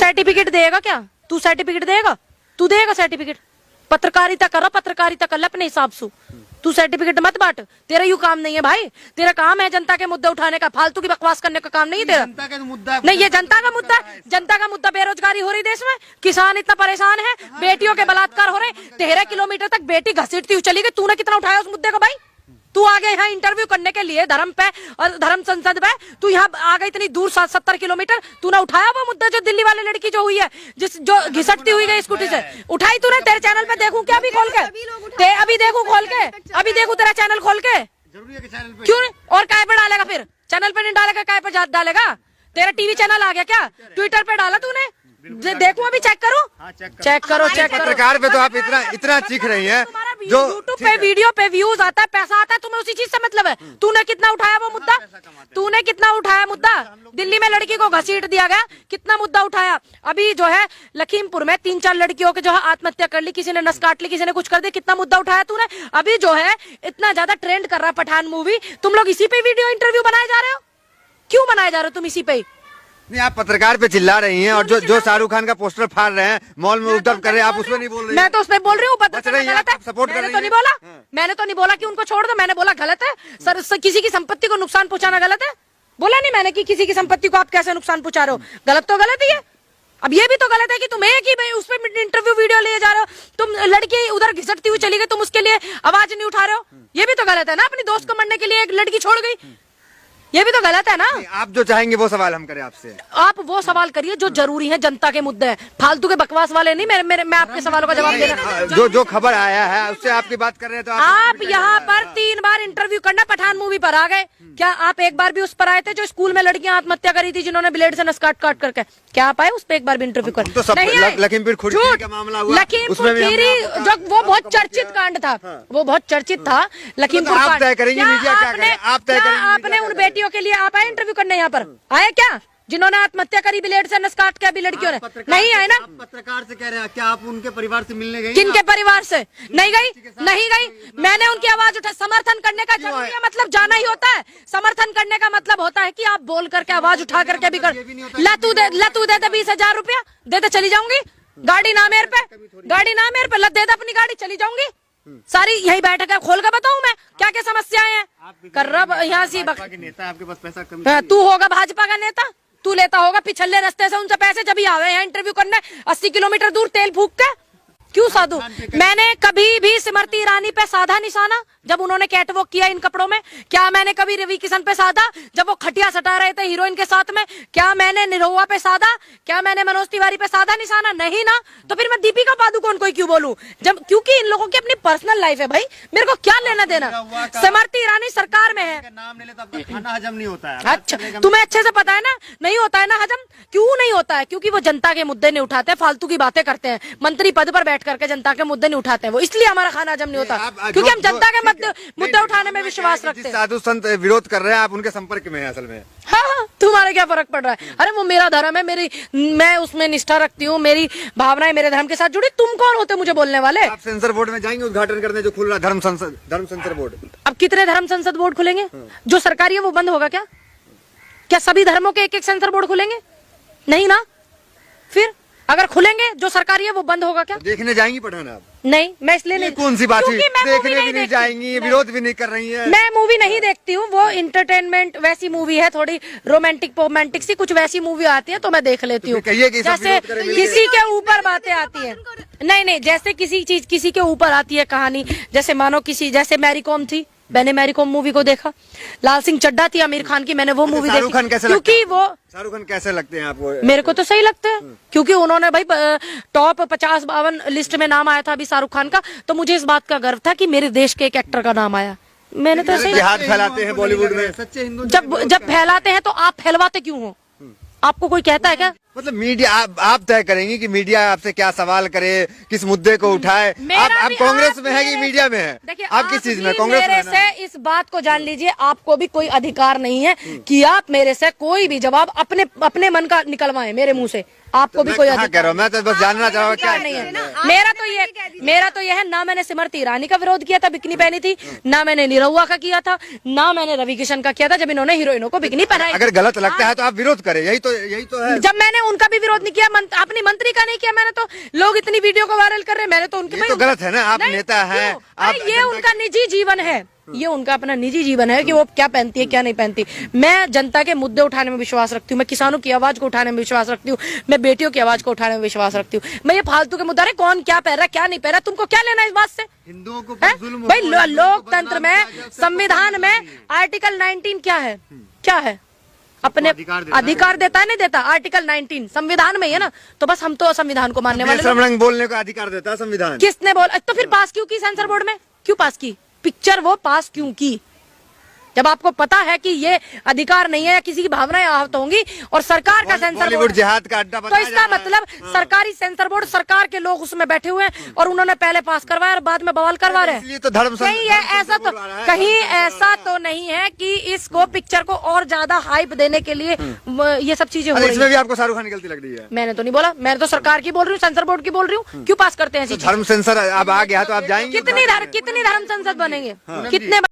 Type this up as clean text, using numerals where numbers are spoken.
Certificate देगा क्या? तू सर्टिफिकेट देगा? तू देगा सर्टिफिकेट? पत्रकारिता कर, पत्रकारिता कर ले अपने हिसाब से। तू सर्टिफिकेट मत बांट, तेरा यू काम नहीं है भाई। तेरा काम है जनता के मुद्दे उठाने का, फालतू की बकवास करने का काम नहीं है तेरा। जनता का मुद्दा नहीं, ये जनता का मुद्दा है। जनता का मुद्दा बेरोजगारी हो रही देश में, किसान इतना परेशान है, बेटियों के बलात्कार हो रहे, 13 किलोमीटर तक बेटी घसीटती हुई चली गई। तूने कितना उठाया उस मुद्दे को भाई? तू आ गया यहाँ इंटरव्यू करने के लिए धर्म पे और धर्म संसद पे, तू यहाँ आ गई इतनी दूर 70 किलोमीटर, तूने उठाया वो मुद्दा जो दिल्ली वाले लड़की जो हुई है, जो घिसटती हुई गई स्कूटी से, उठाई तूने? तेरे चैनल पे देखूं क्या अभी खोल के? अभी देखूं खोल के? अभी देखूं तेरा चैनल खोल के? जरूरी है कि चैनल पे क्यों? और काय पे डालेगा फिर? चैनल पे नहीं डालेगा, काय पे डालेगा? तेरा टीवी चैनल आ गया क्या? ट्विटर पे डाला तूने? देखूं अभी, चेक करो। चेक करो, चेक करो। पत्रकार पे तो आप इतना चीख रही हैं, जो यूट्यूब पे वीडियो पे व्यूज आता है, पैसा आता है, तुम्हें उसी चीज से मतलब है। तूने कितना उठाया वो मुद्दा? तूने कितना उठाया मुद्दा? दिल्ली में लड़की को घसीट दिया गया, कितना मुद्दा उठाया? अभी जो है लखीमपुर में 3-4 लड़कियों के जो है आत्महत्या कर ली, किसी ने नस काट ली, किसी ने कुछ कर दिया, कितना मुद्दा उठाया तूने? अभी जो है इतना ज्यादा ट्रेंड कर रहा है पठान मूवी, तुम लोग इसी पे वीडियो इंटरव्यू बनाए जा रहे हो? क्यों बनाए जा रहे हो तुम इसी पे? नहीं, आप पत्रकार पे चिल्ला रही हैं, और जो शाहरुख खान का पोस्टर फाड़ रहे हैं, मॉल में उपद्रव कर रहे हैं, आप उसमें नहीं बोल रही हैं। मैं तो उसमें बोल रही हूँ, गलत है। सपोर्ट कर मैंने रही तो नहीं बोला, मैंने तो नहीं बोला कि उनको छोड़ दो, मैंने बोला गलत है सर, किसी की संपत्ति को नुकसान पहुंचाना गलत है। बोला नहीं मैंने कि किसी की संपत्ति को आप कैसे नुकसान पहुंचा रहे हो, गलत तो गलत ही है। अब ये भी तो गलत है कि तुम एक ही उस पर इंटरव्यू वीडियो ले जा रहे हो, तुम लड़की उधर घिसटती हुई चली गई, तुम उसके लिए आवाज नहीं उठा रहे हो, ये भी तो गलत है ना। अपनी दोस्त को मरने के लिए एक लड़की छोड़ गई, ये भी तो गलत है ना। आप जो चाहेंगे वो सवाल हम करें आपसे? आप वो सवाल करिए जो जरूरी है, जनता के मुद्दे हैं, फालतू के बकवास वाले नहीं। मैं आपके सवालों का जवाब दे रहा हूं। जो खबर आया है उससे आपकी बात कर रहे हैं, तो आप यहाँ पर 3 बार इंटरव्यू करना पठान मूवी पर आ गए, क्या आप एक बार भी उस पर आए थे जो स्कूल में लड़कियां आत्महत्या करी थी, जिन्होंने ब्लेड से नस काट करके? क्या आप आए उस पर एक बार भी इंटरव्यू कर? तो लखीमपुर खीरी का मामला हुआ, लखीमपुर खीरी जो वो बहुत चर्चित कांड था, वो बहुत चर्चित था लखीमपुर कांड। आप तय करेंगे मीडिया क्या करे? आप तय करेंगे? आपने उन बेटियों के लिए आप आए इंटरव्यू करने यहाँ पर? आए क्या जिन्होंने आत्महत्या करी ब्लेड से नस काट के? अभी लड़कियों ने नहीं आए ना। पत्रकार से कह रहे हैं, क्या आप उनके परिवार से मिलने गई? किनके परिवार से? नहीं गई, नहीं गई। मैंने उनकी आवाज उठा। समर्थन करने का जरूरी है मतलब जाना ही होता है। समर्थन करने का मतलब होता है कि आप बोल करके आवाज उठा करके भी कर। लतू दे 20,000 रुपया दे दे, चली जाऊंगी। गाड़ी ना मेरे पे, गाड़ी ना मेरे पे, लत दे दे अपनी गाड़ी, चली जाऊंगी। सारी यही बैठक है, खोल कर बताऊं मैं क्या क्या समस्याएं हैं। कर रहा यहाँ से नेता, आपके पास पैसा कम, तू होगा भाजपा का नेता, तू लेता होगा पिछले रास्ते से उनसे पैसे, जब ही आवे यहाँ इंटरव्यू करने 80 किलोमीटर दूर तेल फूक के। क्यों साधु? मैंने कभी भी स्मृति ईरानी पे साधा निशाना जब उन्होंने कैटवॉक किया इन कपड़ों में? क्या मैंने कभी रवि किशन पे साधा जब वो खटिया सटा रहे थे हीरोइन के साथ में? क्या मैंने निरहुआ पे साधा? क्या मैंने मनोज तिवारी पे साधा निशाना? नहीं ना। तो फिर मैं दीपिका पादुकोण को क्यों बोलूं? जब क्योंकि इन लोगों की अपनी पर्सनल लाइफ है भाई, मेरे को क्या लेना देना। स्मृति ईरानी सरकार में है, नाम ले ले तो आपका खाना हजम नहीं होता है। अच्छा, तुम्हें अच्छे से पता है ना, नहीं होता है ना हजम। क्यों नहीं होता है? क्योंकि वो जनता के मुद्दे नहीं उठाते, फालतू की बातें करते हैं, मंत्री पद पर बैठ करके जनता के मुद्दे नहीं उठाते हैं वो, इसलिए हमारा खाना हजम नहीं होता, क्योंकि हम जनता के मुद्दे उठाने में विश्वास रखते हैं। साधु संत विरोध कर रहे हैं, आप उनके संपर्क में हैं असल में। हाँ, तुम्हारे क्या फर्क पड़ रहा है? अरे वो मेरा धर्म है, मैं उसमें निष्ठा रखती हूँ, मेरी भावनाएं मेरे धर्म के साथ जुड़ी। तुम कौन होते मुझे बोलने वाले? आप सेंसर बोर्ड में जाएंगे उद्घाटन करने जो खुल रहा धर्म सेंसर बोर्ड? अब कितने धर्म संसद बोर्ड खुलेंगे? जो सरकारी है वो बंद होगा क्या? क्या सभी धर्मों के एक सेंसर बोर्ड खुलेंगे? नहीं ना। फिर अगर खुलेंगे जो सरकारी है वो बंद होगा क्या? देखने जाएंगी पठान आप? नहीं, मैं इसलिए नहीं। कौन सी बात हुई? देखने भी नहीं जाएंगी, नहीं। विरोध भी नहीं कर रही है। मैं मूवी नहीं देखती हूँ, वो इंटरटेनमेंट वैसी मूवी है, थोड़ी रोमांटिक सी कुछ वैसी मूवी आती है तो मैं देख लेती हूँ। जैसे किसी के ऊपर बातें आती है, नहीं, जैसे किसी चीज किसी के ऊपर आती है कहानी, जैसे मानो किसी, जैसे मैरी कॉम थी, मैंने मैरी कॉम मूवी को देखा। लाल सिंह चड्ढा थी आमिर खान की, मैंने वो मूवी देखी। क्योंकि वो शाहरुख खान कैसे लगते हैं आपको? मेरे को तो सही लगते हैं, क्योंकि उन्होंने भाई टॉप 50-52 लिस्ट में नाम आया था अभी शाहरुख खान का, तो मुझे इस बात का गर्व था कि मेरे देश के एक एक्टर का नाम आया। मैंने तो ऐसे जिहाद फैलाते हैं बॉलीवुड में, सच्चे हिंदू जब फैलाते हैं तो आप फैलवाते क्यों हो? आपको कोई कहता है क्या? मतलब मीडिया आप तय करेंगी कि मीडिया आपसे क्या सवाल करे, किस मुद्दे को उठाए? आप कांग्रेस में है कि मीडिया में है? देखिए, आप किस चीज में? कांग्रेस में? मेरे से इस बात को जान लीजिए, आपको भी कोई अधिकार नहीं है कि आप मेरे से कोई भी जवाब अपने मन का निकलवाएं मेरे मुंह से। आपको भी कोई अधिकार कह रहा हूँ, मैं तो बस जानना चाहूँगा क्या नहीं है। मेरा तो ये है, ना मैंने स्मृति ईरानी का विरोध किया था, बिकनी पहनी थी, ना मैंने निरहुआ का किया था, ना मैंने रवि किशन का किया था जब इन्होंने हीरोइनों को बिकनी पहनाई। अगर गलत लगता है तो आप विरोध करें, यही तो है। जब मैंने मैंने उनका भी विरोध नहीं किया, अपनी मंत्री का नहीं किया मैंने। तो लोग इतनी वीडियो को वायरल कर रहे हैं, मैंने तो उनके ये तो गलत है ना, आप नेता हैं, आप ये उनका निजी जीवन है, ये उनका अपना निजी जीवन है कि वो क्या पहनती है क्या नहीं पहनती। मैं जनता के मुद्दे उठाने में विश्वास रखती हूँ, मैं किसानों की आवाज को उठाने में विश्वास रखती हूँ, मैं बेटियों की आवाज को उठाने में विश्वास रखती हूँ। मैं ये फालतू के मुद्दे, कौन क्या पहन रहा है क्या नहीं पहन रहा, तुमको क्या लेना इस बात से? हिंदुओं को भाई लोकतंत्र में, संविधान में आर्टिकल 19 क्या है, क्या है? अपने अधिकार देता है, नहीं देता? आर्टिकल 19 संविधान में है ना, तो बस हम तो संविधान को मानने वाले। बेशर्म रंग बोलने का अधिकार देता है संविधान। किसने बोला? तो फिर पास क्यों की सेंसर बोर्ड में? क्यों पास की पिक्चर? वो पास क्यों की जब आपको पता है कि ये अधिकार नहीं है या किसी की भावनाएं आहत होंगी और सरकार का सेंसर बोर्ड जिहाद का अड्डा तो इसका मतलब सरकारी सेंसर बोर्ड, सरकार के लोग उसमें बैठे हुए हैं और उन्होंने पहले पास करवाया और बाद में बवाल करवा रहे हैं। तो धर्म कहीं ऐसा तो नहीं है कि इसको पिक्चर को और ज्यादा हाइप देने के लिए ये सब चीजें हो रही हैं। इसमें भी आपको शाहरुख खान की गलती लग रही है? मैंने तो नहीं बोला, मैंने तो सरकार की बोल रही हूँ, सेंसर बोर्ड की बोल रही हूँ। क्यों पास करते हैं? धर्म सेंसर अब आ गया तो आप जाएंगे? कितनी धर्म संसद बनेंगे? कितने